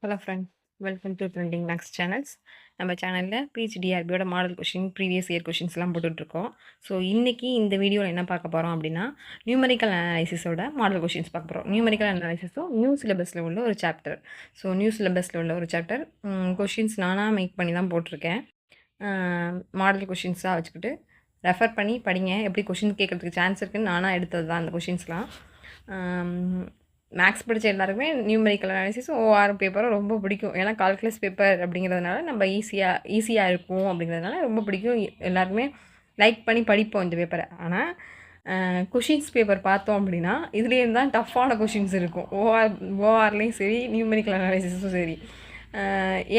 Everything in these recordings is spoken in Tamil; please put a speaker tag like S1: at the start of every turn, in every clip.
S1: Hello friend, welcome to trending maths channels. நம்ம சேனலில் பிஹெச்டிஆர்பியோட மாடல் கொஷின், ப்ரீவியஸ் இயர் கொஷின்ஸ்லாம் போட்டுட்ருக்கோம். ஸோ இன்றைக்கி இந்த வீடியோவில் என்ன பார்க்க போகிறோம் அப்படின்னா, நியூமெரிக்கல் அனாலிசிஸோட மாடல் கொஷின்ஸ் பார்க்க போகிறோம். நியூமெரிக்கல் அனாலிசிஸும் நியூ சிலபஸில் உள்ள ஒரு சாப்டர். ஸோ நியூ சிலபஸில் உள்ள ஒரு சாப்டர் கொஷின்ஸ் நானாக மேக் பண்ணி தான் போட்டிருக்கேன். மாடல் கொஷின்ஸாக வச்சுக்கிட்டு ரெஃபர் பண்ணி படிங்க. எப்படி கொஷின் கேட்குறதுக்கு சான்ஸ் இருக்குதுன்னு நானாக எடுத்தது தான் அந்த கொஷின்ஸ்லாம். மேக்ஸ் படித்த எல்லாருக்குமே நியூமெரிக்கல் அனாலிசிஸும் ஓஆர் பேப்பரும் ரொம்ப பிடிக்கும். ஏன்னா கால்குலஸ் பேப்பர் அப்படிங்கிறதுனால நம்ம ஈஸியாக இருக்கும் அப்படிங்கிறதுனால ரொம்ப பிடிக்கும். எல்லாருமே லைக் பண்ணி படிப்போம் இந்த பேப்பரை. ஆனால் கொஷின்ஸ் பேப்பர் பார்த்தோம் அப்படின்னா இதுலேயும் தான் டஃப்பான கொஷின்ஸ் இருக்கும். ஓஆர்லேயும் சரி, நியூமெரிக்கல் அனாலிசிஸும் சரி.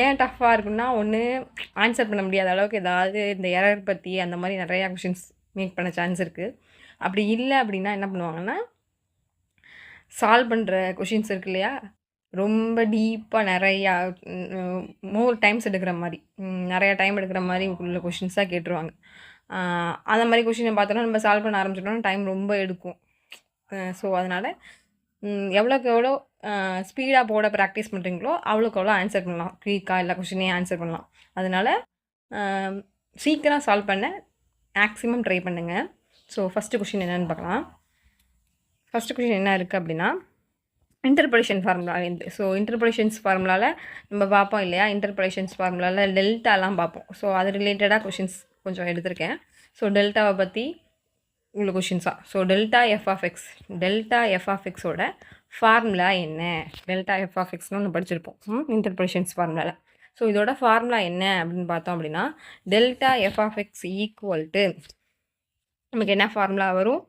S1: ஏன் டஃப்பாக இருக்குன்னா, ஒன்று ஆன்சர் பண்ண முடியாத அளவுக்கு ஏதாவது இந்த எரர் பற்றி அந்த மாதிரி நிறையா கொஷின்ஸ் மேக் பண்ண சான்ஸ் இருக்குது. அப்படி இல்லை அப்படின்னா என்ன பண்ணுவாங்கன்னா, சால்வ் பண்ணுற கொஷின்ஸ் இருக்கு இல்லையா, ரொம்ப டீப்பாக நிறையா மோர் டைம்ஸ் எடுக்கிற மாதிரி, நிறையா டைம் எடுக்கிற மாதிரி உள்ள கொஷின்ஸாக கேட்டுருவாங்க. அந்த மாதிரி கொஷினை பார்த்தோன்னா நம்ம சால்வ் பண்ண ஆரம்பிச்சிட்டோம்னா டைம் ரொம்ப எடுக்கும். ஸோ அதனால் எவ்வளோக்கு எவ்வளோ ஸ்பீடாக போட ப்ராக்டிஸ் பண்ணுறீங்களோ அவ்வளோக்கு எவ்வளோ ஆன்சர் பண்ணலாம். குயிக்காக எல்லா கொஷினையும் ஆன்சர் பண்ணலாம். அதனால் சீக்கிரம் சால்வ் பண்ண மேக்ஸிமம் ட்ரை பண்ணுங்கள். ஸோ ஃபஸ்ட்டு கொஷின் என்னென்னு பார்க்கலாம். ஃபஸ்ட்டு கொஷின் என்ன இருக்குது அப்படின்னா, இன்டர்போலேஷன் ஃபார்முலாலேருந்து. ஸோ இன்டர்போலேஷன்ஸ் ஃபார்முலாவில் நம்ம பார்ப்போம் இல்லையா, இன்டர்போலேஷன்ஸ் ஃபார்முலாவில் டெல்டாலாம் பார்ப்போம். ஸோ அது ரிலேட்டடாக கொஷின்ஸ் கொஞ்சம் எடுத்திருக்கேன். ஸோ டெல்டாவை பற்றி உள்ள கொஷின்ஸாக. ஸோ டெல்டா எஃப் ஆஃப் எக்ஸோட ஃபார்முலா என்ன? டெல்டா எஃப் ஆஃப் எக்ஸ்னு ஒன்று படிச்சிருப்போம் இன்டர்போலேஷன்ஸ் ஃபார்முலாவில். ஸோ இதோட ஃபார்முலா என்ன அப்படின்னு பார்த்தோம் அப்படின்னா, delta F of X equal to நமக்கு என்ன ஃபார்முலா வரும்?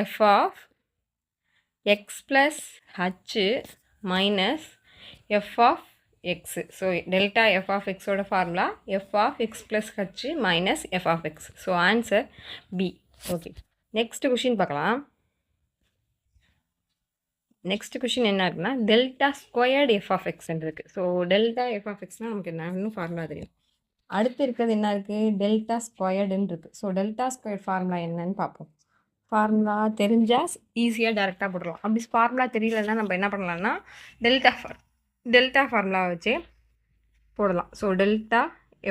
S1: f of x plus h minus f of x. So delta f of x ஓட formula f of x plus h minus f of x. So answer B. Okay. Next question பார்க்கலாம். Next question என்ன இருக்குன்னா, delta squared f of x இருக்கு. So delta f of x நமக்கு என்ன ஃபார்முலா தெரியும். அடுத்து இருக்கிறது என்ன இருக்குது? delta squared இருக்கு. So delta squared ஃபார்முலா என்னன்னு பார்ப்போம். ஃபார்முலா தெரிஞ்சால் ஈஸியாக டேரெக்டாக போட்டுடலாம். அப்படி ஃபார்முலா தெரியலன்னா நம்ம என்ன பண்ணலாம்னா, டெல்டா ஃபார்முலா வச்சே போடலாம். So delta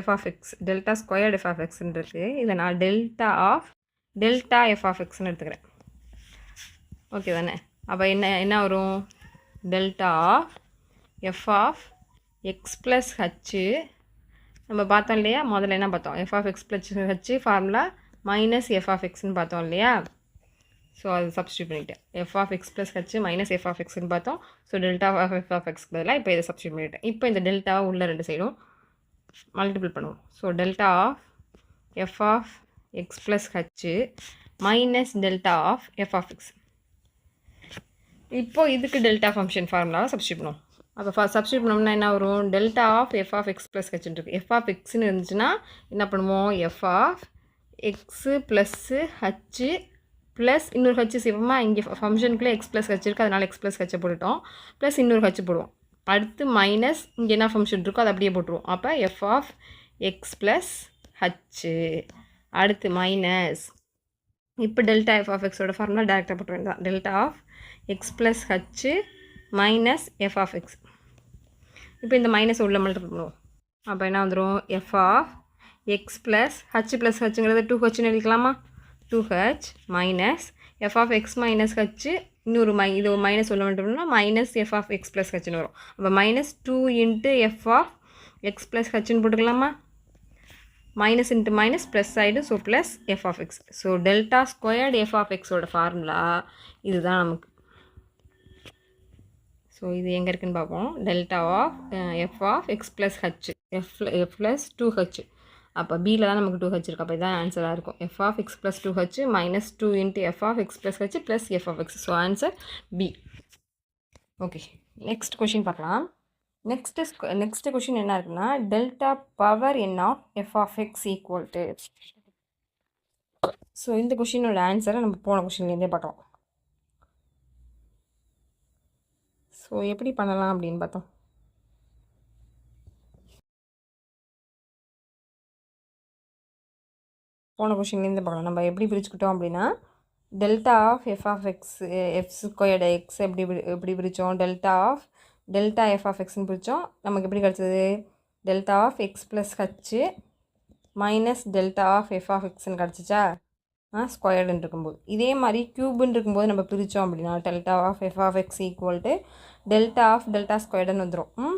S1: F of X, delta squared F of எக்ஸ்ன்னு இருக்குது. இதை நான் டெல்டா எஃப் ஆஃப் எக்ஸ்ன்னு எடுத்துக்கிறேன். ஓகே தானே? அப்போ என்ன வரும்? Delta of F of X plus H. நம்ம பார்த்தோம் இல்லையா, முதல்ல என்ன பார்த்தோம்? F of X plus H formula minus F of எக்ஸ்ன்னு பார்த்தோம் இல்லையா. ஸோ அது சப்ஸ்டியூட் பண்ணிவிட்டேன். F of X plus H minus F of எக்ஸ்ன்னு பார்த்தோம். So delta of F of எக்ஸ்க்கு பதிலாக இப்போ இதை சப்ஸ்டியூட் பண்ணிவிட்டேன். இப்போ இந்த டெல்டாவை உள்ள ரெண்டு சைடும் மல்டிபிள் பண்ணுவோம். So delta of F of X plus H minus delta of F of x. இப்போது இதுக்கு டெல்டா ஃபங்க்ஷன் ஃபார்முலாவை சப்ஸ்டியூட் பண்ணுவோம். அப்போ சப்ஸ்டியூட் பண்ணோம்னா என்ன வரும்? Delta of F of X plus ஹச்ன்னு இருக்குது. எஃப் ஆஃப் எக்ஸ்ன்னு இருந்துச்சுன்னா என்ன பண்ணுவோம்? F of x plus H plus இன்னொரு ஹச்சு சிவமா இங்கே ஃபங்க்ஷனுக்குள்ளே எக்ஸ் ப்ளஸ் ஹச் இருக்குது, அதனால் எக்ஸ் ப்ளஸ் ஹச்சை போட்டுட்டோம். ப்ளஸ் இன்னொரு ஹச்சு போடுவோம். அடுத்து மைனஸ் இங்கே என்ன ஃபங்க்ஷன் இருக்கோ அதை அப்படியே போட்டுருவோம். அப்போ F of X plus H, அடுத்து மைனஸ். இப்போ டெல்டா எஃப் ஆஃப் எக்ஸோட ஃபார்முலா டேரெக்டாக போட்டு வேண்டாம். Delta of X plus ஹச்சு minus F of X. இப்போ இந்த மைனஸ் உள்ள மல்டிபிள் பண்ணுவோம். அப்போ என்ன வந்துடும்? F of X plus H plus ஹச்சுங்கிறது 2ஹச்னு எழுதிக்கலாமா? 2h minus F of X minus H, இன்னொரு இது மைனஸ் உள்ள மட்டும்னா minus F of X plus ஹச்சுன்னு வரும். அப்போ minus 2 into f of X plus ஹச்சுன்னு போட்டுக்கலாமா? மைனஸ் இன்ட்டு மைனஸ் ப்ளஸ் ஆகிடும். So plus F of X. So delta squared F of எக்ஸோட ஃபார்முலா இதுதான் நமக்கு. ஸோ இது எங்கே இருக்குதுன்னு பார்ப்போம். Delta of F of X plus H, F plus 2h. அப்போ பியில் தான் நமக்கு 2h இருக்குது. அப்போ இதுதான் ஆன்சராக இருக்கும். F of X plus 2h minus 2 into f of X plus H plus F of X. So answer B. Okay, next question பார்க்கலாம். நெக்ஸ்ட்டு கொஷின் என்ன இருக்குன்னா, delta power n of F of X equal to. So இந்த கொஷினோட ஆன்சரை நம்ம போன கொஷின்லேருந்தே பார்க்கலாம். ஸோ எப்படி பண்ணலாம் அப்படின்னு பார்த்தோம். போன கொஷின்லேருந்து பார்க்கலாம். நம்ம எப்படி பிரிச்சுக்கிட்டோம் அப்படின்னா, delta of F of X, F squared X எப்படி பிரித்தோம்? Delta of delta F of எக்ஸ்ன்னு பிரித்தோம். நமக்கு எப்படி கிடச்சது? Delta of X plus ஹச்சு minus delta of F of எக்ஸ்ன்னு கிடச்சிச்சா? ஸ்கொயர்டுன்னு இருக்கும்போது. இதே மாதிரி க்யூப்னு இருக்கும்போது நம்ம பிரித்தோம் அப்படின்னா delta of F of X equal to delta of delta ஸ்கொயர்டுன்னு வந்துடும்.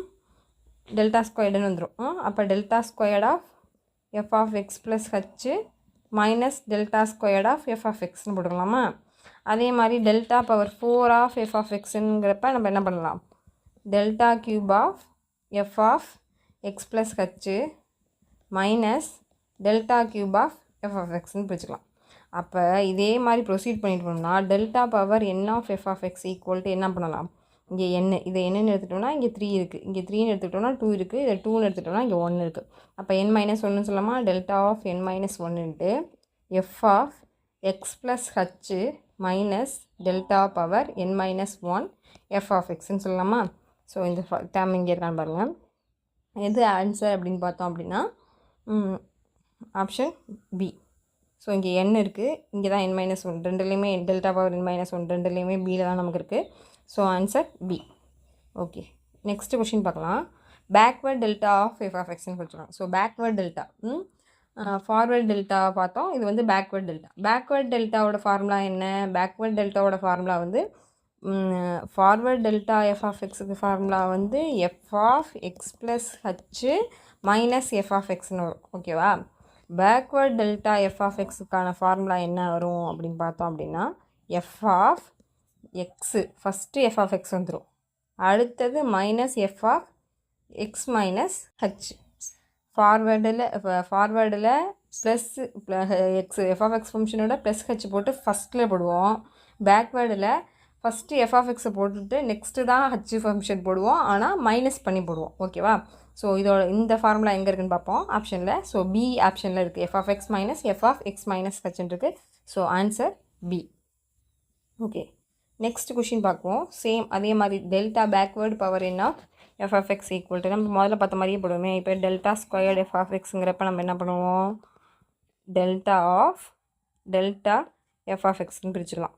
S1: டெல்டா ஸ்கொயர்டுன்னு வந்துடும். அப்போ delta squared of F of X plus ஹச்சு minus delta squared of F of எக்ஸ்ன்னு போட்டுக்கலாமா? அதே மாதிரி delta power 4 of F of எக்ஸுங்கிறப்ப நம்ம என்ன பண்ணலாம்? Delta cube of F of X plus ஹச்சு minus delta cube of F of எக்ஸ்ன்னு பிரிச்சுக்கலாம். அப்போ இதே மாதிரி ப்ரொசீட் பண்ணிட்டு போனோம்னா delta power n of F of X equal to என்ன பண்ணலாம்? இங்கே என்ன இதை என்னென்னு எடுத்துட்டோம்னா இங்கே 3 இருக்குது, இங்கே 3ன்னு எடுத்துக்கிட்டோம்னா 2 இருக்குது, இதை 2ன்னு எடுத்துட்டோம்னா இங்கே 1 இருக்குது. அப்போ n மைனஸ் 1ன்னு சொல்லலாமா? Delta of n minus 1 F of X plus ஹச்சு minus delta power n minus 1 F of எக்ஸ்ன்னு சொல்லலாமா? ஸோ இந்த டேம் இங்கே இருக்கான்னு பாருங்கள். எது ஆன்சர் அப்படின்னு பார்த்தோம் அப்படின்னா ஆப்ஷன் பி. ஸோ இங்கே n இருக்குது, இங்கே தான் n மைனஸ் 1, ரெண்டுலேயுமே டெல்டா பவர் n மைனஸ் 1 ரெண்டுலேயுமே பியில் தான் நமக்கு இருக்குது. So answer B. Okay, next question பார்க்கலாம். Backward delta of F of எக்ஸ்ன்னு கொடுத்துருக்காங்க. So backward delta, forward delta பார்த்தோம், இது வந்து பேக்வேர்ட் டெல்டா. பேக்வேர்ட் டெல்டாவோட ஃபார்முலா என்ன? பேக்வேர்ட் டெல்டாவோட ஃபார்முலா வந்து ஃபார்வேர்ட் டெல்டா எஃப் ஆஃப் எக்ஸுக்கு ஃபார்முலா வந்து F of X plus ஹச்சு minus F of எக்ஸ்னு வரும். ஓகேவா? பேக்வேர்ட் டெல்டா எஃப் ஆஃப் எக்ஸுக்கான ஃபார்முலா என்ன வரும் அப்படின்னு பார்த்தோம் அப்படின்னா F of X first F of X வந்துடும், அடுத்தது minus F of X minus H. ஃபார்வேர்டில் plus X F of X ஃபங்க்ஷனோட ப்ளஸ் ஹச் போட்டு ஃபஸ்ட்டில் போடுவோம். பேக்வேர்டில் ஃபஸ்ட்டு எஃப் ஆஃப் எக்ஸை போட்டுட்டு நெக்ஸ்ட்டு தான் ஹச் ஃபங்க்ஷன் போடுவோம், ஆனால் மைனஸ் பண்ணி போடுவோம். ஓகேவா? ஸோ இதோட இந்த ஃபார்முலா எங்கே இருக்குதுன்னு பார்ப்போம் ஆப்ஷனில். ஸோ பி ஆப்ஷனில் இருக்குது. F of X minus F of X minus ஹச்ன்னு இருக்குது. So answer B. Okay, next question பார்க்குவோம். சேம் அதே மாதிரி delta backward power n of F of X equal to நம்ம முதல்ல பார்த்த மாதிரியே போடுவோமே. இப்போ டெல்டா ஸ்கொயர்டு எஃப் ஆஃப் எக்ஸுங்கிறப்ப நம்ம என்ன பண்ணுவோம்? Delta of delta F of எக்ஸ்ன்னு பிரிச்சுக்கலாம்.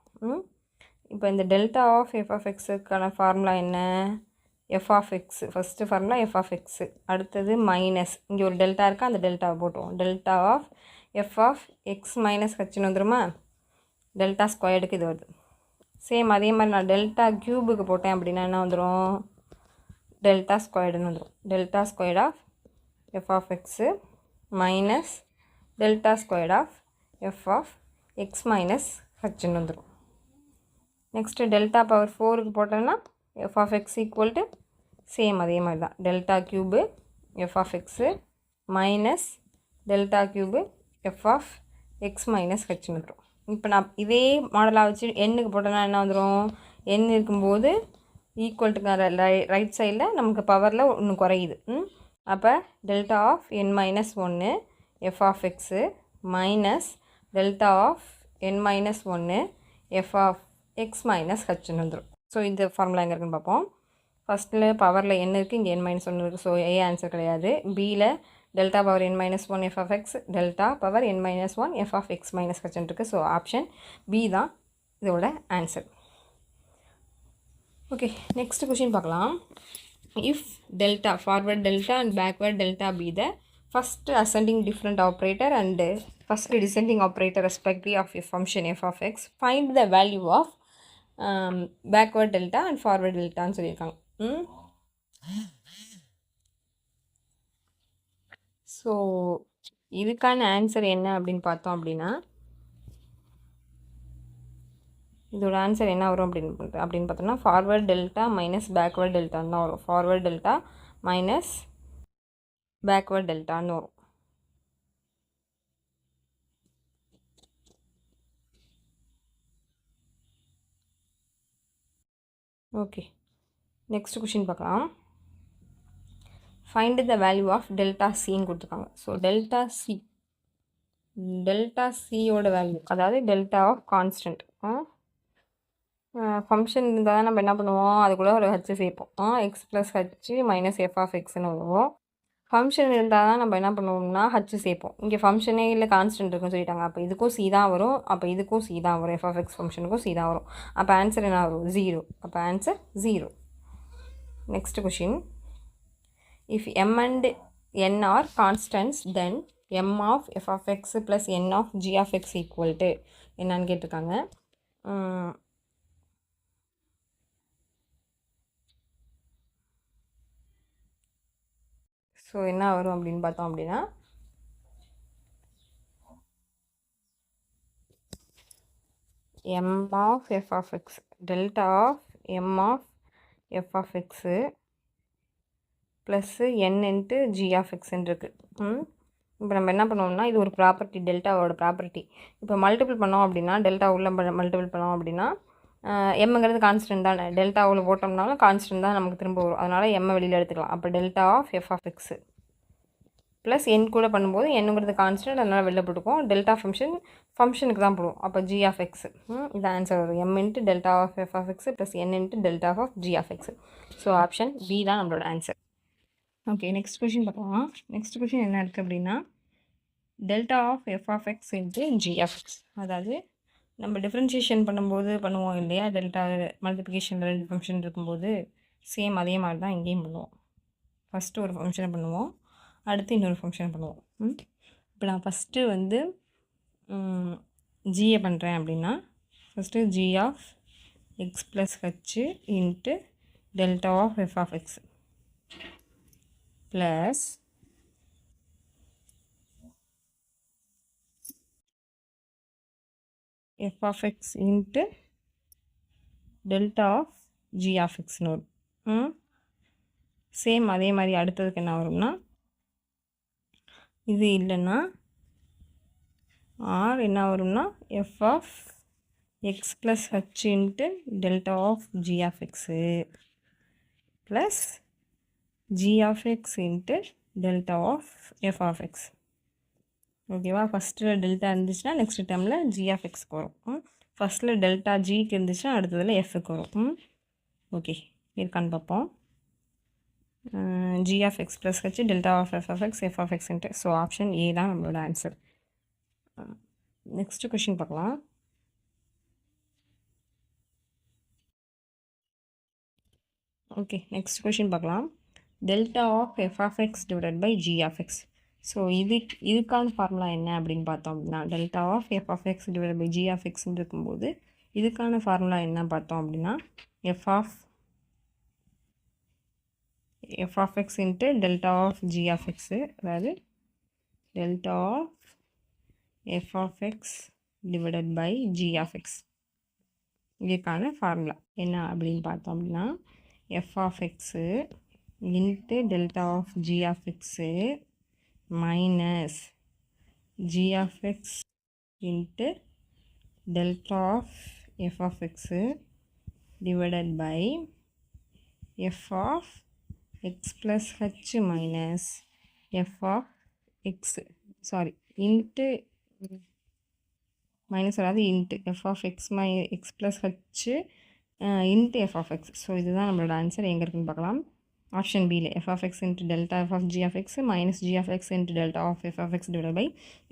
S1: இப்போ இந்த டெல்டா ஆஃப் எஃப் ஆஃப் எக்ஸுக்கான ஃபார்முலா என்ன? F of x first formula f of x, அடுத்தது மைனஸ் இங்கே ஒரு டெல்டா இருக்கா, அந்த டெல்டாவை போட்டுவோம். Delta of F of X minus ஹச்சுன்னு வந்துடுமா? டெல்டா ஸ்கொயர்டுக்கு இது வருது. சேம் அதே மாதிரி நான் டெல்டா க்யூபுக்கு போட்டேன் அப்படின்னா என்ன வந்துடும்? டெல்டா ஸ்கொயர்டுன்னு வந்துடும். Delta squared of F of x minus delta squared of F of X minus ஹச்சுன்னு வந்துடும். நெக்ஸ்ட்டு டெல்டா பவர் 4க்கு போட்டோன்னா f of X equal to same அதே மாதிரி தான் delta cube f of x minus delta cube f of X minus ஹெச்னு வந்துடும். இப்போ நான் இதே மாடலாக வச்சு எண்ணுக்கு போட்டோன்னா என்ன வந்துடும்? எண் இருக்கும்போது ஈக்குவல்ட்டுக்கு ரைட் சைடில் நமக்கு பவரில் ஒன்று குறையுது. அப்போ delta of n minus 1 F of x minus delta of n minus 1 F of X minus ஹெச்னு வந்துடும். ஸோ இந்த ஃபார்முலா எங்கே இருக்குன்னு பார்ப்போம். ஃபஸ்ட்டில் பவரில் என்ன இருக்குது, இங்கே n மைனஸ் 1 இருக்குது. ஸோ ஏ ஆன்சர் கிடையாது. பியில் delta power n minus 1 F of X delta power n minus 1 F of X minus ஹெச்னு இருக்குது. ஸோ ஆப்ஷன் பி தான் இதோட ஆன்சர். ஓகே, நெக்ஸ்ட் கொஷின் பார்க்கலாம். If delta forward delta and backward delta B the first ascending different operator and first descending operator respective of a function f of x find the value of backward delta and forward டெல்டான்னு சொல்லியிருக்காங்க. ஸோ இதுக்கான ஆன்சர் என்ன அப்படின்னு பார்த்தோம் அப்படின்னா இதோட ஆன்சர் என்ன வரும் அப்படின்னு பார்த்தோம்னா ஃபார்வர்ட் டெல்டா மைனஸ் பேக்வர்ட் டெல்டான்னு தான் வரும். ஃபார்வர்ட் டெல்டா மைனஸ் பேக்வர்ட் டெல்டான்னு வரும். ஓகே, நெக்ஸ்ட் கொஷின் பார்க்கலாம். Find the value of delta சின்னு கொடுத்துருக்காங்க. ஸோ டெல்டா சியோட வேல்யூ, அதாவது டெல்டா ஆஃப் கான்ஸ்டன்ட். ஃபங்க்ஷன் இருந்தால் தான் நம்ம என்ன பண்ணுவோம், அதுக்குள்ளே ஒரு ஹச் சேர்ப்போம். X plus H minus F of எக்ஸ்னு வருவோம். ஃபங்க்ஷன் இருந்தால் தான் நம்ம என்ன பண்ணுவோம்னா ஹச் சேர்ப்போம். இங்கே ஃபங்க்ஷனே இல்லை கான்ஸ்டன்ட் இருக்குன்னு சொல்லிட்டாங்க. அப்போ இதுக்கும் சி தான் வரும், அப்போ இதுக்கும் சி தான் வரும். எஃப் ஆஃப் எக்ஸ் ஃபங்க்ஷனுக்கும் சி தான் வரும். அப்போ ஆன்சர் என்ன வரும்? 0. அப்போ answer 0. Next question. If m and n are constants, then m of f of x plus n of g of x equal to என்னன்னு கேட்டிருக்காங்க. ஸோ என்ன வரும் அப்படின்னு பார்த்தோம் அப்படின்னா m of f of x delta of m of f of x plus n into g of xன்னு இருக்குது. இப்போ நம்ம என்ன பண்ணுவோம்னா இது ஒரு ப்ராப்பர்ட்டி, டெல்டாவோட ப்ராப்பர்ட்டி. இப்போ மல்டிபிள் பண்ணோம் அப்படின்னா டெல்டா உள்ள மல்டிபிள் பண்ணோம் அப்படின்னா எம்ங்கிறது கான்ஸ்டன்ட் தானே, டெல்டாவில் போட்டோம்னாலும் கான்ஸ்டன்ட் தான் நமக்கு திரும்ப வரும். அதனால் எம்மை வெளியில் எடுத்துக்கலாம். அப்போ delta of F of x plus என் கூட பண்ணும்போது என்னங்கிறது கான்ஸ்டன்ட், அதனால் வெளில போட்டுக்குவோம். டெல்டா ஃபங்க்ஷனுக்கு தான் போடுவோம். அப்போ ஜி ஆஃப் எக்ஸு இது ஆன்சர் வரும். M into delta of F of x plus n into delta of g of x. So option B தான் நம்மளோட ஆன்சர். ஓகே, நெக்ஸ்ட் கொஷின் பார்க்கலாம். நெக்ஸ்ட் கொஷின் என்ன இருக்குது அப்படின்னா delta of F of x into g of x. அதாவது நம்ம டிஃப்ரென்ஷியேஷன் பண்ணும்போது பண்ணுவோம் இல்லையா, டெல்டா மல்டிப்ளிகேஷனில் 2 ஃபங்க்ஷன் இருக்கும்போது சேம் அதே மாதிரி தான் இங்கேயும் பண்ணுவோம். ஃபஸ்ட்டு ஒரு ஃபங்க்ஷனை பண்ணுவோம், அடுத்து இன்னொரு ஃபங்க்ஷன் பண்ணுவோம். இப்போ நான் ஃபஸ்ட்டு வந்து ஜியை பண்ணுறேன் அப்படின்னா first g of X plus h into delta of F of X plus F of x into delta of g of எக்ஸ்னு வரும். சேம் அதே மாதிரி அடுத்ததுக்கு என்ன வரும்னா இது இல்லைன்னா ஆர் என்ன வரும்னா f of X plus h into delta of g of x plus g of x into delta of F of x. ஓகேவா? ஃபஸ்ட்டில் டெல்டா இருந்துச்சுன்னா நெக்ஸ்ட் டைமில் ஜி ஆஃப் எக்ஸ்க்கு வரும். ஃபஸ்ட்டில் டெல்டா ஜிக்கு இருந்துச்சுன்னா அடுத்ததில் எஃப்க்கு வரும். ஓகே, இருக்கான்னு பார்ப்போம். g of x plus h delta of f of x f of x into. So option A தான் நம்மளோட ஆன்சர். நெக்ஸ்ட் கொஷின் பார்க்கலாம். ஓகே, நெக்ஸ்ட் கொஷின் பார்க்கலாம். Delta of F of x divided by g of X. So இதுக்கான ஃபார்முலா என்ன அப்படின்னு பார்த்தோம் அப்படின்னா delta of F of x divided by g of எக்ஸ்ன்னு இருக்கும்போது இதுக்கான ஃபார்முலா என்ன பார்த்தோம் அப்படின்னா F of x into delta of g of x, அதாவது delta of F of x divided by g of X. இதுக்கான ஃபார்முலா என்ன அப்படின்னு பார்த்தோம் அப்படின்னா F of x into delta of g of x minus g of x into delta of F of x divided by f of x plus h minus f of x, sorry, into minus அதாவது into f of x plus h into f of x. So இதுதான் நம்மளோட ஆன்சர். எங்கே இருக்குன்னு பார்க்கலாம். ஆப்ஷன் பியில் f of x into delta f of g of x minus g of x into delta of f of x divided by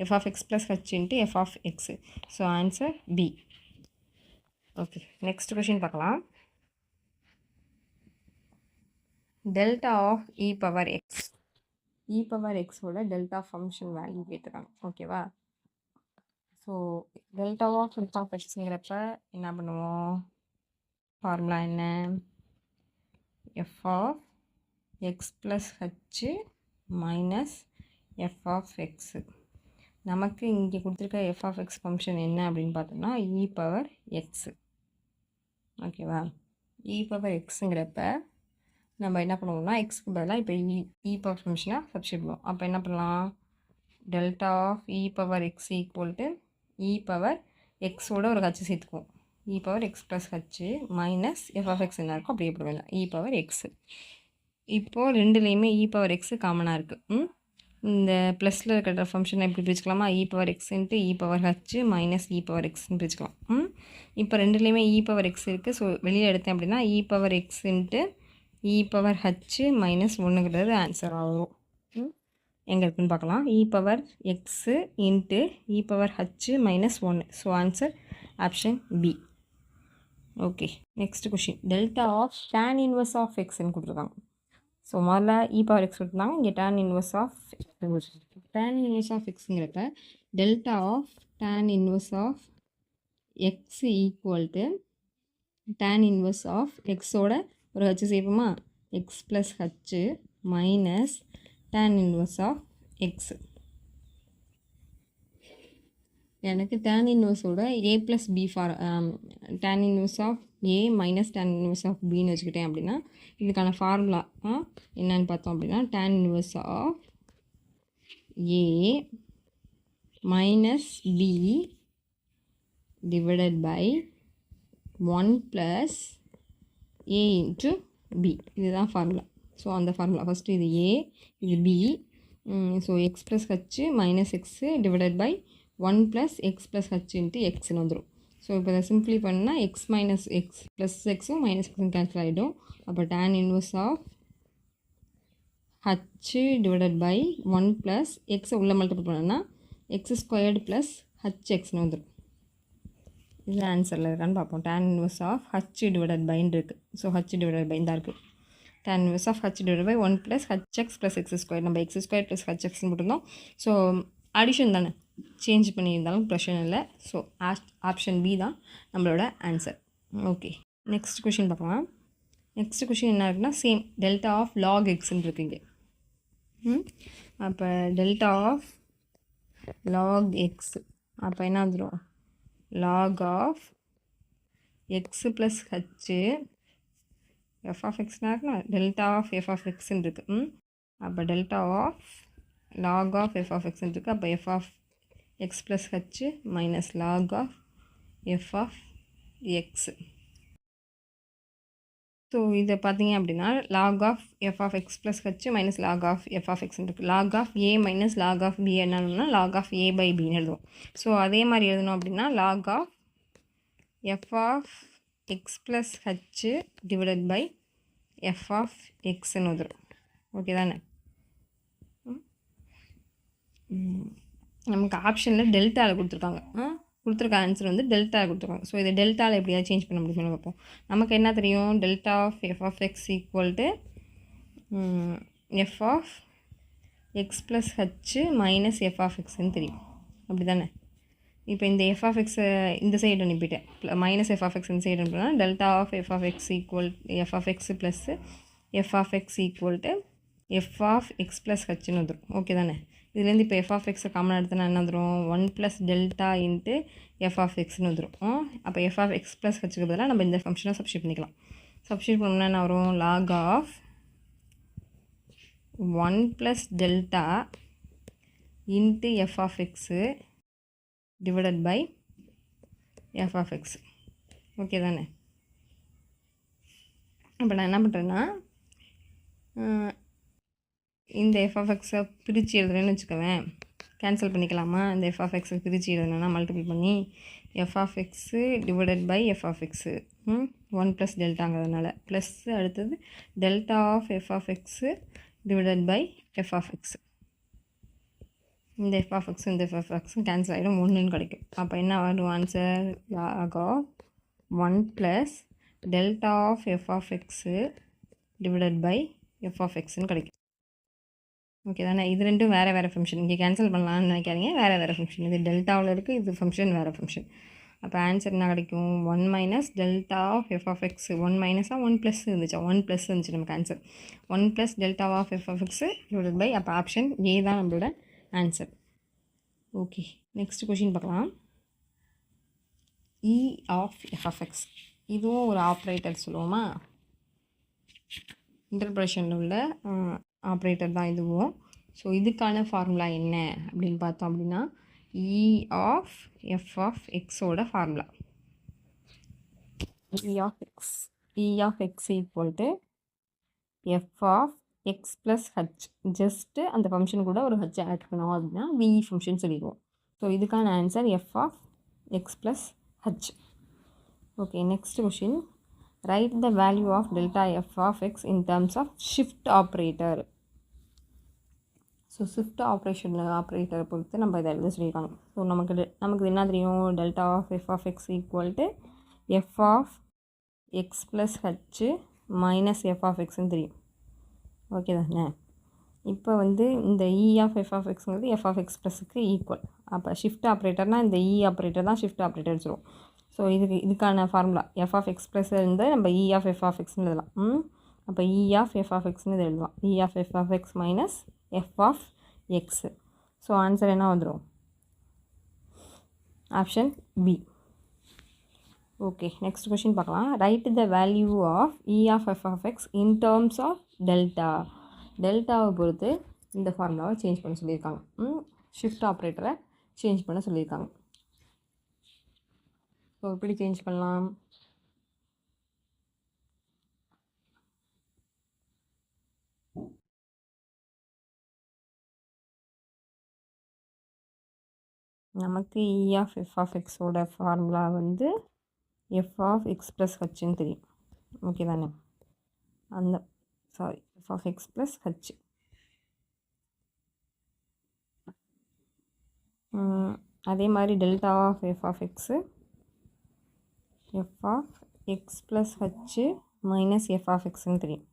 S1: f of x plus h into f of x. So answer B. Okay, next question பார்க்கலாம். Delta of e power x, e power எக்ஸோட டெல்டா ஃபங்க்ஷன் வேல்யூ கேட்டுருக்காங்க. ஓகேவா? So delta of F of எக்ஸுங்கிறப்ப என்ன பண்ணுவோம், ஃபார்முலா என்ன, f of X plus ஹச்சு minus F of x. நமக்கு இங்கே கொடுத்துருக்க எஃப் ஆஃப் எக்ஸ் ஃபங்க்ஷன் என்ன அப்படின்னு பார்த்தோம்னா இ பவர் எக்ஸு. ஓகேவா? இ பவர் எக்ஸுங்கிறப்ப நம்ம என்ன பண்ணுவோம்னா எக்ஸ்க்கு பதிலாக இப்போ இ பவர் ஃபங்க்ஷனாக சப்ஸ்டிட் பண்ணுவோம். அப்போ என்ன பண்ணலாம், delta of e power x equal to e power எக்ஸோட ஒரு ஹச்சு சேர்த்துக்குவோம். E power x plus ஹச்சு minus F of x என்ன இருக்கும் அப்படியே போடுவேன் இ பவர் எக்ஸு. இப்போது ரெண்டுலேயுமே இ பவர் எக்ஸு காமனாக இருக்குது. இந்த ப்ளஸில் இருக்கிற ஃபங்க்ஷனை எப்படி பிரிச்சுக்கலாமா, e power x into e power h minus e power எக்ஸ்ன்னு பிரிச்சுக்கலாம். இப்போ ரெண்டுலேயுமே இ பவர் எக்ஸ் இருக்குது. ஸோ வெளியில் எடுத்தேன் அப்படின்னா e power x into e power h minus ஒன்றுங்கிறது ஆன்சர் ஆகும். எங்கே இருக்குன்னு பார்க்கலாம். E power x into e power h minus 1. So answer option B. Okay, next question. Delta of tan inverse of எக்ஸ்ன்னு கொடுத்துருக்காங்க. ஸோ முதல்ல பவர் எக்ஸ் கொடுத்துருந்தாங்க, இங்கே tan inverse of tan inverse of எக்ஸுங்கிறப்ப delta of tan inverse of X equal to tan inverse of எக்ஸோட ஒரு ஹச் சேர்ப்போமா, x plus H minus tan inverse of x. எனக்கு tan இன்வர்ஸோட a plus b tan inverse of a minus tan inverse of பின்னு வச்சுக்கிட்டேன் அப்படின்னா இதுக்கான ஃபார்முலா என்னன்னு பார்த்தோம் அப்படின்னா tan inverse of a minus b divided by 1 plus a into b. இதுதான் ஃபார்முலா. ஸோ அந்த ஃபார்முலா ஃபஸ்ட்டு இது a, இது b. So x plus H minus x divided by 1 plus x plus h into எக்ஸ்ன்னு வந்துடும். ஸோ இப்போ இதை சிம்பிளி பண்ணால் எக்ஸ் மைனஸ் எக்ஸ் ப்ளஸ் எக்ஸும் மைனஸ் எக்ஸும் கேன்சல் ஆகிடும். அப்போ tan inverse of h divided by 1 plus எக்ஸை உள்ளே மல்டிபிள் பண்ணோன்னா எக்ஸ் ஸ்கொயர்டு ப்ளஸ் ஹச் எக்ஸ்னு வந்துடும். இது ஆன்சரில் இருக்கான்னு பார்ப்போம். tan inverse of h divided பைன்னு இருக்குது. ஸோ ஹச் டிவைடட் பை தான் இருக்குது. tan inverse of h divided by 1 plus h x plus x square. நம்ம எக்ஸ் ஸ்கொயர் ப்ளஸ் ஹச்எக்ஸ்னு போட்டிருந்தோம். ஸோ அடிஷன் தானே, சேஞ்ச் பண்ணியிருந்தாலும் பிரச்சனை இல்லை. ஸோ ஆப்ஷன் பி தான் நம்மளோட ஆன்சர். ஓகே, நெக்ஸ்ட் கொஷின் பார்க்கலாம். நெக்ஸ்ட் கொஷின் என்ன இருக்குன்னா சேம் டெல்டா ஆஃப் லாக் எக்ஸ்ன்னு இருக்குங்க. அப்போ டெல்டா ஆஃப் லாக் எக்ஸ் அப்போ என்ன வந்துடும், log of x plus h f of எக்ஸ்னா இருக்குன்னா டெல்டா ஆஃப் எஃப் ஆஃப் எக்ஸ்ன்னு இருக்குது. அப்போ delta of log of F of எக்ஸ்ன்னு இருக்குது. அப்போ F of X plus H minus log of F of X. So இதை பார்த்தீங்க அப்படின்னா log of F of X plus H minus log of F of எக்ஸ்ன்னு இருக்குது. Log of a minus log of b என்னன்னா லாக் ஆஃப் ஏ பை பின்னு எழுதுவோம். ஸோ அதே மாதிரி எழுதணும் அப்படின்னா log of F of X plus h divided by f of எக்ஸ்ன்னு வந்துடும். ஓகே தானே. நமக்கு ஆப்ஷனில் டெல்டாவில் கொடுத்துருக்காங்க. கொடுத்துருக்க ஆன்சர் வந்து டெல்டாவில் கொடுத்துருக்காங்க. ஸோ இதை டெல்டாவில் எப்படியாவது சேஞ்ச் பண்ண முடியும்னு பார்ப்போம். நமக்கு என்ன தெரியும், delta of F of X equal to f of X plus H minus F of எக்ஸ்ன்னு தெரியும். அப்படி தானே. இப்போ இந்த எஃப் ஆஃப் எக்ஸை இந்த சைடு அனுப்பிட்டேன், மைனஸ் எஃப் ஆஃப் எக்ஸ் இந்த சைடு அனுப்பினா delta of F of X equal f of X plus F of X equal to f of X plus ஹச்னு வந்துடும். ஓகே தானே. இதுலேருந்து இப்போ எஃப் ஆஃப் எக்ஸை காமன் எடுத்தனா என்ன வந்துடும், 1 plus delta into f of எக்ஸ்னு வந்துடும். அப்போ எஃப் ஆஃப் எக்ஸ் ப்ளஸ் ஹச்சுக்கு பதிலாக நம்ம இந்த ஃபங்க்ஷனை சப்ஸ்டியூட் பண்ணிக்கலாம். சப்ஸ்டியூட் பண்ணோம்னா என்ன வரும், log of 1 plus delta into f of x divided by f of x. Okay தானே. இப்போ நான் என்ன பண்ணுறேன்னா இந்த எஃப் ஆஃப் எக்ஸை பிரித்து எழுதுறேன்னு வச்சுக்கவேன், கேன்சல் பண்ணிக்கலாமா. இந்த எஃப் ஆஃப் எக்ஸை பிரித்து எழுதுனா மல்டிபிள் பண்ணி f of x divided by f of x 1 plus டெல்டாங்கிறதுனால ப்ளஸ் அடுத்தது delta of F of x divided by f of x. இந்த எஃப் ஆஃப் எக்ஸும் இந்த எஃப் ஆஃப் எக்ஸும் கேன்சல் ஆகிடும், 1ன்னு கிடைக்கும். அப்போ என்ன வரும் answer, log of 1 plus delta of F of x divided by f of எக்ஸ்ன்னு கிடைக்கும். ஓகே தானே. இது ரெண்டும் வேறு வேறு ஃபங்க்ஷன், இங்கே கேன்சல் பண்ணலான்னு நினைக்காதீங்க, வேறு வேறு ஃபங்க்ஷன். இது டெல்டாவில் இருக்குது, இது ஃபங்க்ஷன் வேறு ஃபங்க்ஷன். அப்போ ஆன்சர் என்ன கிடைக்கும், 1 minus delta of F of x. 1 மைனஸாக 1 ப்ளஸ் இருந்துச்சா, 1 ப்ளஸ் இருந்துச்சு நமக்கு answer. 1 plus delta of F of x divided by, அப்போ ஆப்ஷன் ஏ தான் நம்மளோட ஆன்சர். ஓகே, நெக்ஸ்ட் கொஷின் பார்க்கலாம். E of F of x, இதுவும் ஒரு ஆப்ரேட்டர் சொல்லுவோமா, இன்டர்பிரேஷனில் உள்ள ஆப்ரேட்டர் தான் இதுவும். ஸோ இதுக்கான ஃபார்முலா என்ன அப்படின்னு பார்த்தோம் அப்படின்னா இ ஆஃப் எஃப் ஆஃப் எக்ஸோட formula E of X equal to f of X plus h. Just அந்த ஃபங்க்ஷன் கூட ஒரு ஹச் ஆட் பண்ணோம் அப்படின்னா விஇ ஃபங்க்ஷன் சொல்லிடுவோம். ஸோ இதுக்கான answer f of X plus h. Okay, next question. Write the value of delta F of x in terms of shift operator. So shift ஆப்ரேட்டரை பொறுத்து நம்ம இதை எழுத சொல்லியிருக்காங்க. ஸோ நமக்கு என்ன தெரியும், delta of F of X equal to f of X plus ஹச்சு minus F of எக்ஸ்ன்னு தெரியும். ஓகே தானே? இப்போ வந்து இந்த இ ஆஃப் எஃப் ஆஃப் எக்ஸுங்கிறது எஃப் ஆஃப் எக்ஸ் ப்ளஸுக்கு ஈக்குவல். அப்போ ஷிஃப்ட் ஆப்ரேட்டர்னால் இந்த இ ஆப்ரேட்டர் தான் ஷிஃப்ட் ஆப்ரேட்டர் வச்சுருவோம். ஸோ இதுக்கான formula f of X plus இருந்து நம்ம இ ஆஃப் எஃப் ஆஃப் எக்ஸ்னு எழுதலாம். அப்போ இ ஆஃப் எஃப் ஆஃப் எக்ஸ்னு இது எழுதலாம். E of F of X minus F of x. So answer என்ன வந்துடும்? Option B. Okay, next question பார்க்கலாம். Write the value of E of F of x in terms of delta. டெல்டாவை பொறுத்து இந்த ஃபார்முலாவை சேஞ்ச் பண்ண சொல்லியிருக்காங்க. ஷிஃப்ட் ஆப்ரேட்டரை சேஞ்ச் பண்ண சொல்லியிருக்காங்க. ஸோ எப்படி சேஞ்ச் பண்ணலாம்? நமக்கு இ ஆஃப் எஃப் ஆஃப் எக்ஸோட ஃபார்முலா வந்து எஃப் ஆஃப் எக்ஸ் ப்ளஸ் ஹச்சுன்னு தெரியும். ஓகே தானே? F of X plus h. அதே மாதிரி delta of F of x f of X plus ஹச்சு minus F of எக்ஸ்ன்னு தெரியும்.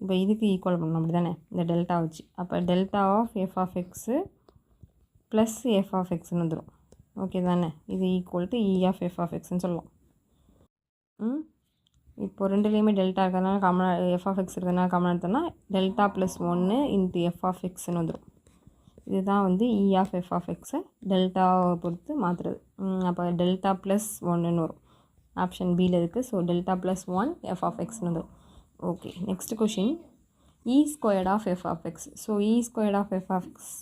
S1: இப்போ இதுக்கு ஈக்குவல் பண்ணணும், அப்படி தானே? இந்த டெல்டா வச்சு. அப்போ delta of F of x plus F of எக்ஸ்ன்னு வந்துடும். ஓகே தானே? இது equal to E of F of எக்ஸ்ன்னு சொல்லலாம். இப்போ ரெண்டுலேயுமே டெல்டா இருக்கிறதுனால காமனாக எஃப் ஆஃப் எக்ஸ் இருக்கிறதுனால காமனாக எடுத்தோம்னா delta plus 1 into f of எக்ஸ்ன்னு வந்துடும். இதுதான் வந்து இ ஆஃப் எஃப் ஆஃப் எக்ஸை டெல்டாவை பொறுத்து மாற்றுறது. அப்போ டெல்டா ப்ளஸ் 1ன்னு வரும். ஆப்ஷன் பியில் இருக்குது. So delta plus 1 F of எக்ஸ்ன்னு வந்துடும். Okay, next question. E squared of F of X. So e squared of F of x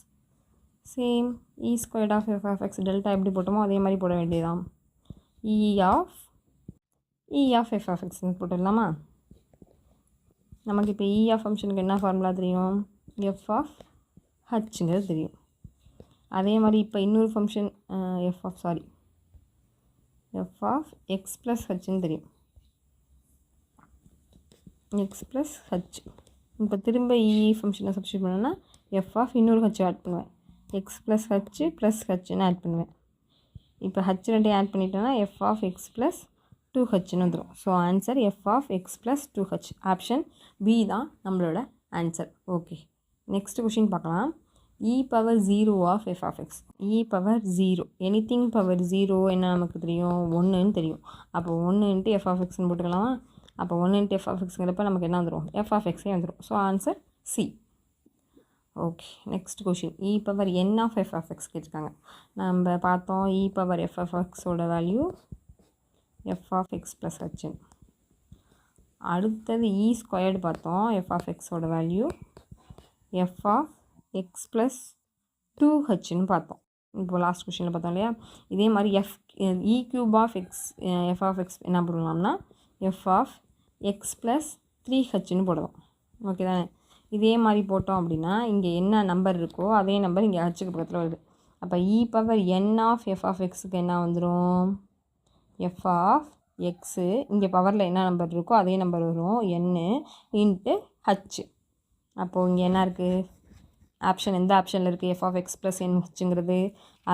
S1: same e squared of F of X delta எப்படி போட்டோமோ அதே மாதிரி போட வேண்டியதான். இ ஆஃப் எஃப் ஆஃப் எக்ஸ்ன்னு போட்டுடலாமா? நமக்கு இப்போ இ ஆஃப் ஃபங்க்ஷனுக்கு என்ன ஃபார்முலா தெரியும்? எஃப் ஆஃப் ஹச்சுங்கிறது தெரியும். அதே மாதிரி இப்போ இன்னொரு function f of X plus ஹச்சுன்னு தெரியும். X plus h. இப்போ திரும்ப இ ஃபங்க்ஷனை சப்ஸ்டியூட் பண்ணோன்னா எஃப் ஆஃப் இன்னொரு ஹச் ஆட் பண்ணுவேன். எக்ஸ் ப்ளஸ் ஹச்சு ப்ளஸ் ஹச்சுன்னு ஆட் பண்ணுவேன். இப்போ ஹச் ரெண்டையும் ஆட் பண்ணிட்டோன்னா எஃப் ஆஃப் எக்ஸ் ப்ளஸ் 2ஹச்ன்னு வந்துடும். So answer f of X plus 2h. Option B தான் நம்மளோட ஆன்சர். ஓகே, நெக்ஸ்ட் கொஷின் பார்க்கலாம். E power 0 of F of x. E power 0 anything power 0 என்ன நமக்கு தெரியும்? 1ன்னு தெரியும். அப்போ 1 இன்ட்டு எஃப் ஆஃப் எக்ஸ்ன்னு போட்டுக்கலாமா? அப்போ 1 இன்ட்டு எஃப் ஆஃப் எக்ஸுங்கிறப்ப நமக்கு என்ன வந்துடும்? எஃப் ஆஃப் எக்ஸே வந்துடும். So answer C. Okay, next question. E power n of F of x கேட்டிருக்காங்க. நம்ம பார்த்தோம் இ பவர் எஃப் ஆஃப் எக்ஸோட value f of X plus h. அடுத்தது இ ஸ்கொயர்டு பார்த்தோம். எஃப் ஆஃப் எக்ஸோட value f of X plus 2ஹச்ன்னு பார்த்தோம். இப்போ லாஸ்ட் கொஷினில் பார்த்தோம் இல்லையா? இதே மாதிரி e cube of X F of x என்ன போடலாம்னா எஃப் ஆஃப் எக்ஸ் ப்ளஸ் 3ஹச்ன்னு போடலாம். ஓகே தானே? இதே மாதிரி போட்டோம் அப்படின்னா இங்கே என்ன நம்பர் இருக்கோ அதே நம்பர் இங்கே ஹச்சுக்கு பக்கத்தில் வருது. அப்போ e power n of F of எக்ஸுக்கு என்ன வந்துடும்? எஃப் ஆஃப் எக்ஸு இங்கே பவரில் என்ன நம்பர் இருக்கோ அதே நம்பர் வரும், என்னு இன்ட்டு ஹச்சு. அப்போது இங்கே என்ன இருக்குது? ஆப்ஷன் எந்த ஆப்ஷனில் இருக்குது? F of X plus n ஹச்சுங்கிறது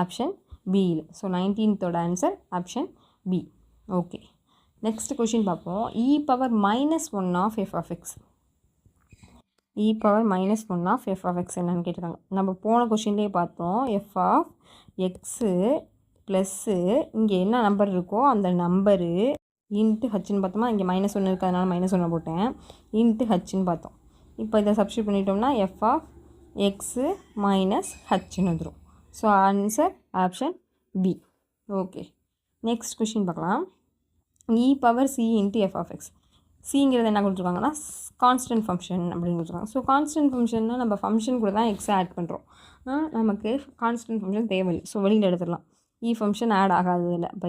S1: ஆப்ஷன் பியில். So 19th answer option B. Okay, next question பார்ப்போம். E power -1 of F of x. E power -1 of F of x என்னன்னு கேட்டிருக்காங்க. நம்ம போன கொஷின்லேயே பார்த்தோம் எஃப் ஆஃப் எக்ஸு ப்ளஸ்ஸு இங்கே என்ன நம்பர் இருக்கோ அந்த நம்பரு இன்ட்டு ஹச்சுன்னு பார்த்தோமா? இங்கே -1 இருக்குது, அதனால் -1 போட்டேன். இன்ட்டு ஹச்சுன்னு பார்த்தோம். இப்போ இதை சப்ஸ்டியூட் பண்ணிட்டோம்னா எஃப் ஆஃப் எக்ஸு மைனஸ் ஹச்சுன்னு வந்துடும். So answer option B. Okay, next question பார்க்கலாம். E power c into f of x. சிங்கிறது என்ன கொடுத்துருக்காங்கன்னா கான்ஸ்டன்ட் ஃபங்க்ஷன் அப்படின்னு கொடுத்துருக்காங்க. ஸோ கான்ஸ்டன்ட் ஃபங்க்ஷன்னா நம்ம ஃபங்க்ஷன் கூட தான் எக்ஸை ஆட் பண்ணுறோம். நமக்கு கான்ஸ்டன்ட் ஃபங்க்ஷன் தேவையில்லை. ஸோ வெளியில் எடுத்துடலாம். இ ஃபங்க்ஷன் ஆட் ஆகாது இல்லை. இப்போ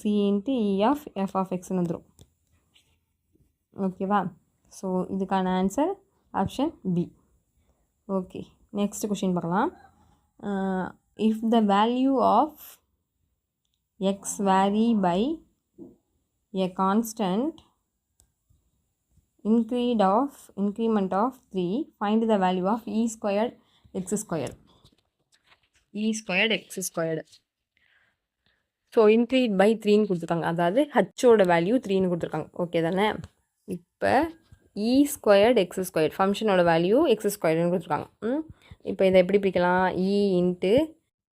S1: c into e of F of எக்ஸ்ன்னு வந்துடும். ஓகேவா? ஸோ இதுக்கான answer option B. Okay, next question பார்க்கலாம். If the value of x vary by a constant increment of 3, find the value of e squared x squared. e squared x squared. So increased by 3ன்னு கொடுத்துருக்காங்க, அதாவது ஹச்சோட வேல்யூ 3ன்னு கொடுத்துருக்காங்க. ஓகே தானே? இப்போ E² X² ஃபங்க்ஷனோட வேல்யூ X² கொடுத்துருக்காங்க. இப்போ இதை எப்படி பிரிக்கலாம்? E into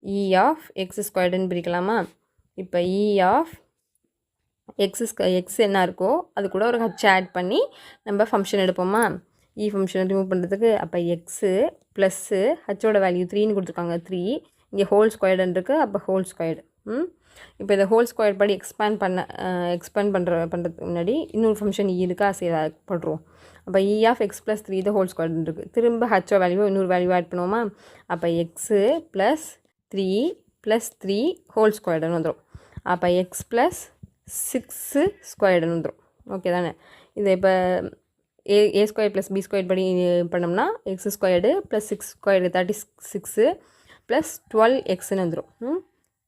S1: E of X² பிரிக்கலாமா? இப்போ E ஆஃப் எக்ஸ் என்ன இருக்கோ அது கூட ஒரு ஹச் ஆட் பண்ணி நம்ம ஃபங்க்ஷன் எடுப்போமா? இ ஃபங்க்ஷனை ரிமூவ் பண்ணுறதுக்கு. அப்போ எக்ஸு ப்ளஸ்ஸு ஹச்சோட வேல்யூ 3ன்னு கொடுத்துருக்காங்க, 3 இங்கே ஹோல் ஸ்கொயர்டுன்னு இருக்குது, அப்போ ஹோல் ஸ்கொயர்டு. இப்போ இதை ஹோல் ஸ்கொயர் படி எக்ஸ்பேண்ட் பண்ணுறதுக்கு முன்னாடி இன்னொரு ஃபங்க்ஷன் இருக்கா படுறோம். அப்போ இ ஆஃப் எக்ஸ் ப்ளஸ் 3 இது ஹோல் ஸ்கொயர்டுன்னு இருக்குது. திரும்ப ஹச்சோ வேல்யூ இன்னொரு வேல்யூ ஆட் பண்ணுவோமா? அப்போ எக்ஸு ப்ளஸ் 3 ப்ளஸ் 3 ஹோல் ஸ்கொயர்டுன்னு வந்துடும். அப்போ எக்ஸ் ப்ளஸ் 6 ஸ்கொயர்டுன்னு வந்துடும். ஓகே தானே? இதை இப்போ ஏ ஸ்கொயர் ப்ளஸ் பி ஸ்கொயர் படி பண்ணோம்னா X² ப்ளஸ் 6² 36 ப்ளஸ் 12xன்னு வந்துடும்.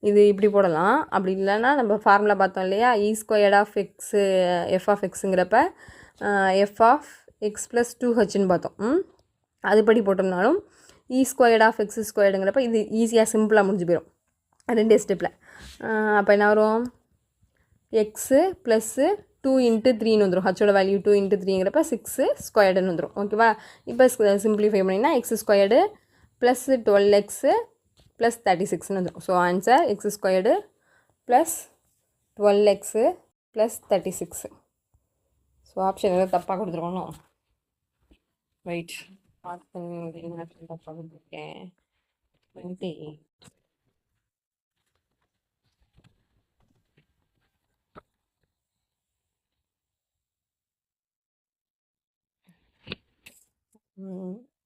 S1: இது இப்படி போடலாம். அப்படி இல்லைன்னா நம்ம ஃபார்முலா பார்த்தோம் இல்லையா, E² of x f of எக்ஸுங்கிறப்ப எஃப் ஆஃப் எக்ஸ் ப்ளஸ் 2hன்னு பார்த்தோம். அதுபடி போட்டோம்னாலும் E² ஆஃப் X²ங்கிறப்ப இது ஈஸியாக சிம்பிளாக முடிஞ்சு போயிடும் 2 ஸ்டெப்பில். அப்போ என்ன வரும்? எக்ஸு ப்ளஸ்ஸு 2 இன்ட்டு 3ன்னு வந்துடும். ஹச்சோட வேல்யூ 2 இன்ட்டு 3ங்கிறப்ப 6 ஸ்கொயர்டுன்னு வந்துடும். ஓகேவா? இப்போ சிம்பிளிஃபை பண்ணிங்கன்னா X² ப்ளஸ் 12x ப்ளஸ் 36ன்னு வந்துடும். So answer X² plus 12x plus 36. So option எதாவது தப்பாக கொடுத்துருக்கணும். ரைட், ஆப்ஷன் தப்பாக கொடுத்துருக்கேன். 28.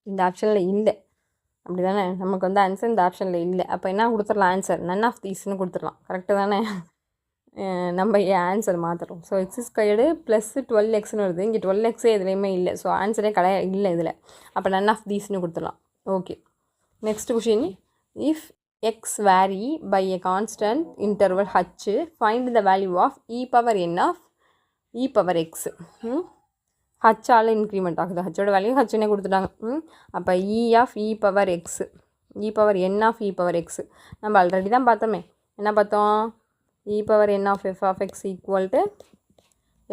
S1: இந்த ஆப்ஷனில் இல்லை, அப்படி தானே? நமக்கு வந்து ஆன்சர் இந்த ஆப்ஷனில் இல்லை. அப்போ என்ன கொடுத்துடலாம்? ஆன்சர் நன் ஆஃப் தீஸ்ன்னு கொடுத்துடலாம். கரெக்டு தானே? நம்ம ஏன் ஆன்சர் மாற்றுறோம். ஸோ X² ப்ளஸ் 12xன்னு வருது. இங்கே 12x எதுலேயுமே இல்லை. ஸோ ஆன்சரே இல்லை இதில். அப்போ நன் ஆஃப் தீஸ்ன்னு கொடுத்துடலாம். Okay, next question. If x vary by a constant interval h, find the value of e⁻n of e⁻x. ஹச்சால் இன்க்ரிமெண்ட் ஆகுது. ஹச்சோட வேல்யூ ஹச்சுன்னே கொடுத்துட்டாங்க. அப்போ இ of e⁻x, e⁻n of e⁻x நம்ம ஆல்ரெடி தான் பார்த்தோமே. என்ன பார்த்தோம்? e⁻n of f of x equal to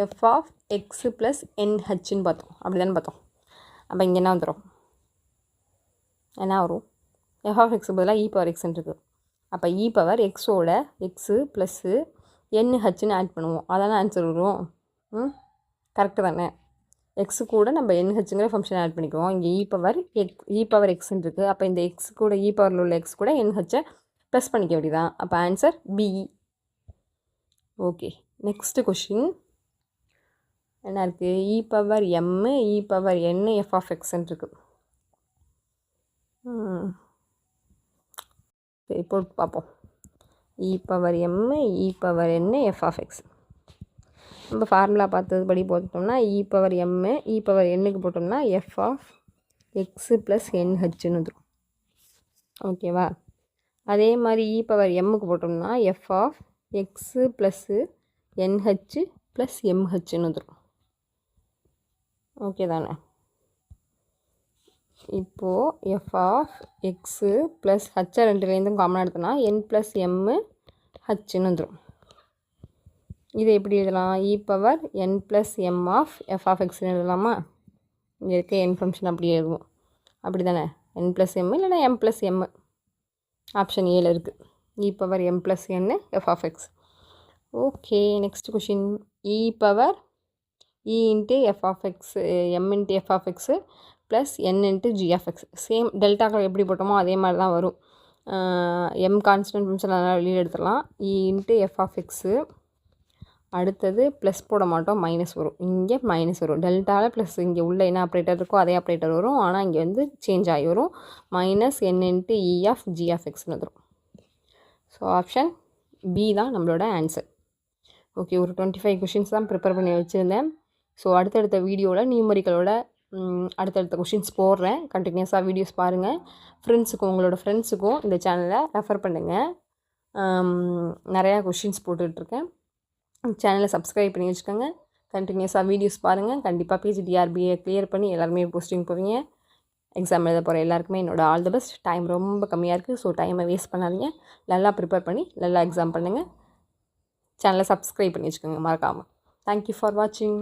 S1: f of x plus NHன்னு பார்த்தோம். அப்படி தானே பார்த்தோம். அப்போ இங்கே என்ன வந்துடும்? என்ன வரும்? f ஆஃப் x பதிலாக e⁻xன்னு இருக்குது. அப்போ e⁻xோட எக்ஸு ப்ளஸ்ஸு NHன்னு ஆட் பண்ணுவோம். அதானே ஆன்சர் வரும். கரெக்டு தானே? எக்ஸு கூட நம்ம NHங்கிற ஃபங்க்ஷன் ஆட் பண்ணிக்குவோம். இங்கே e⁻xன்னு இருக்குது. அப்போ இந்த எக்ஸ் கூட e⁻ உள்ள எக்ஸ் கூட NHஐ ப்ளஸ் பண்ணிக்க வேண்டியதான். அப்போ answer B. Okay, next question என்ன இருக்குது? e⁻m e⁻n f ஆஃப் எக்ஸ்ன்னு இருக்குது. சரி, போட்டு பார்ப்போம். e⁻m e⁻n f of x நம்ம ஃபார்முலா பார்த்தது படி போட்டோம்னா e⁻m e⁻nக்கு போட்டோம்னா f ஆஃப் எக்ஸு ப்ளஸ் NHன்னு வந்துடும். ஓகேவா? அதே மாதிரி e⁻mக்கு போட்டோம்னா f of x plus NH plus MHன்னு வந்துடும். ஓகே தானே? இப்போது f ஆஃப் எக்ஸு ப்ளஸ் ஹச்சை ரெண்டுலேருந்தும் காமனாக எடுத்தோன்னா n ப்ளஸ் MHன்னு வந்துடும். இதை எப்படி எழுதலாம்? e⁻n plus m of f of எக்ஸ்ன்னு எழுதலாமா? இங்கே இருக்க n ஃபங்க்ஷன் அப்படி எழுதுவோம். அப்படி தானே? n ப்ளஸ் m இல்லைனா m ப்ளஸ் m. ஆப்ஷன் ஏல இருக்குது. e⁻m plus n f of x. Okay, next question. e into f of x m into f of x plus n into g of x. Same டெல்டாக்கள் எப்படி போட்டோமோ அதே மாதிரி தான் வரும். m கான்ஸ்டன்ட் ஃபங்க்ஷன் அதனால் வெளியில் எடுத்துடலாம். e into f of x, அடுத்தது ப்ளஸ் போட மாட்டோம், மைனஸ் வரும். இங்கே மைனஸ் வரும். டெல்டாவில் ப்ளஸ் இங்கே உள்ள என்ன ஆப்ரேட்டர் இருக்கோ அதே ஆப்ரேட்டர் வரும். ஆனால் இங்கே வந்து சேஞ்ச் ஆகி வரும். Minus n into e of g of எக்ஸ்னு வந்துடும். ஸோ ஆப்ஷன் B தான் நம்மளோட ஆன்சர். ஓகே, ஒரு 25 கொஷின்ஸ் தான் ப்ரிப்பேர் பண்ணி வச்சுருந்தேன். ஸோ அடுத்தடுத்த வீடியோவில் நியூமரிக்கலோட அடுத்தடுத்த கொஷின்ஸ் போடுறேன். கண்டினியூஸாக வீடியோஸ் பாருங்கள். உங்களோட ஃப்ரெண்ட்ஸுக்கும் இந்த சேனலை ரெஃபர் பண்ணுங்கள். நிறையா கொஷின்ஸ் போட்டுட்ருக்கேன். சேனலை சப்ஸ்கிரைப் பண்ணி வச்சுக்கோங்க. கண்டினியூஸாக வீடியோஸ் பாருங்கள். கண்டிப்பாக PGDRBயை கிளியர் பண்ணி எல்லாருமே போஸ்டிங் போவீங்க. எக்ஸாம் எழுத போகிற எல்லாருக்குமே என்னோடய ஆல் தி பெஸ்ட். டைம் ரொம்ப கம்மியாக இருக்குது. ஸோ டைமை வேஸ்ட் பண்ணாதீங்க. நல்லா ப்ரிப்பேர் பண்ணி நல்லா எக்ஸாம் பண்ணுங்கள். சேனலை சப்ஸ்கிரைப் பண்ணி வச்சுக்கோங்க மறக்காமல். தேங்க்யூ ஃபார் வாட்சிங்.